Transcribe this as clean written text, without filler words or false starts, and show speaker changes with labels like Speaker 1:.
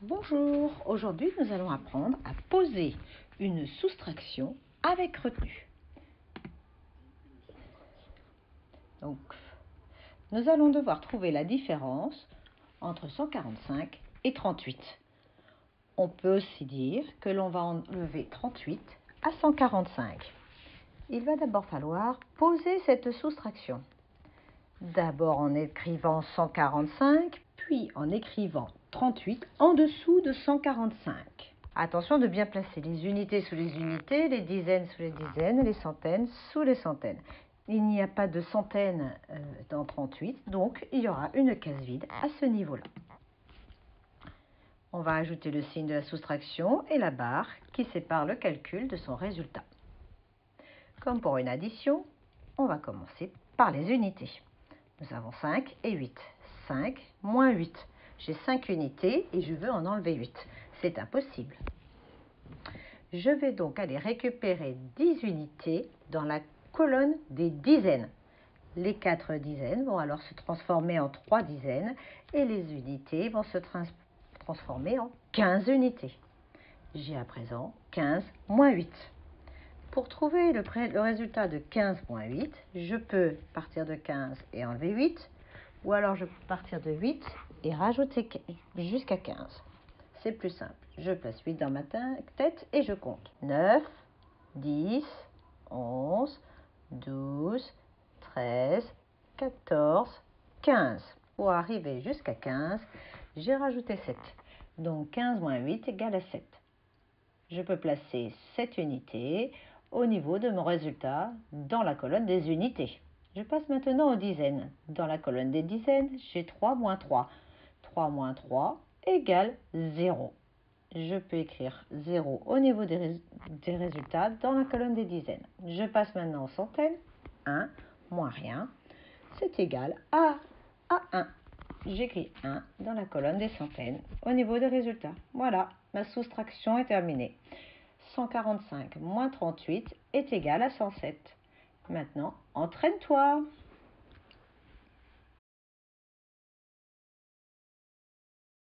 Speaker 1: Bonjour, aujourd'hui nous allons apprendre à poser une soustraction avec retenue. Donc, nous allons devoir trouver la différence entre 145 et 38. On peut aussi dire que l'on va enlever 38 à 145. Il va d'abord falloir poser cette soustraction. D'abord en écrivant 145, puis en écrivant 38 en dessous de 145. Attention de bien placer les unités sous les unités, les dizaines sous les dizaines, les centaines sous les centaines. Il n'y a pas de centaines dans 38, donc il y aura une case vide à ce niveau-là. On va ajouter le signe de la soustraction et la barre qui sépare le calcul de son résultat. Comme pour une addition, on va commencer par les unités. Nous avons 5 et 8. 5 moins 8. J'ai 5 unités et je veux en enlever 8. C'est impossible. Je vais donc aller récupérer 10 unités dans la colonne des dizaines. Les 4 dizaines vont alors se transformer en 3 dizaines et les unités vont se transformer en 15 unités. J'ai à présent 15 moins 8. Pour trouver le résultat de 15 moins 8, je peux partir de 15 et enlever 8, ou alors je peux partir de 8 et rajouter jusqu'à 15. C'est plus simple. Je place 8 dans ma tête et je compte. 9, 10, 11, 12, 13, 14, 15. Pour arriver jusqu'à 15, j'ai rajouté 7. Donc 15 moins 8 égale à 7. Je peux placer 7 unités au niveau de mon résultat dans la colonne des unités. Je passe maintenant aux dizaines. Dans la colonne des dizaines, j'ai 3 moins 3. 3 moins 3 égale 0. Je peux écrire 0 au niveau des résultats dans la colonne des dizaines. Je passe maintenant aux centaines. 1 moins rien, c'est égal à 1. J'écris 1 dans la colonne des centaines au niveau des résultats. Voilà, ma soustraction est terminée. 145 moins 38 est égal à 107. Maintenant, entraîne-toi!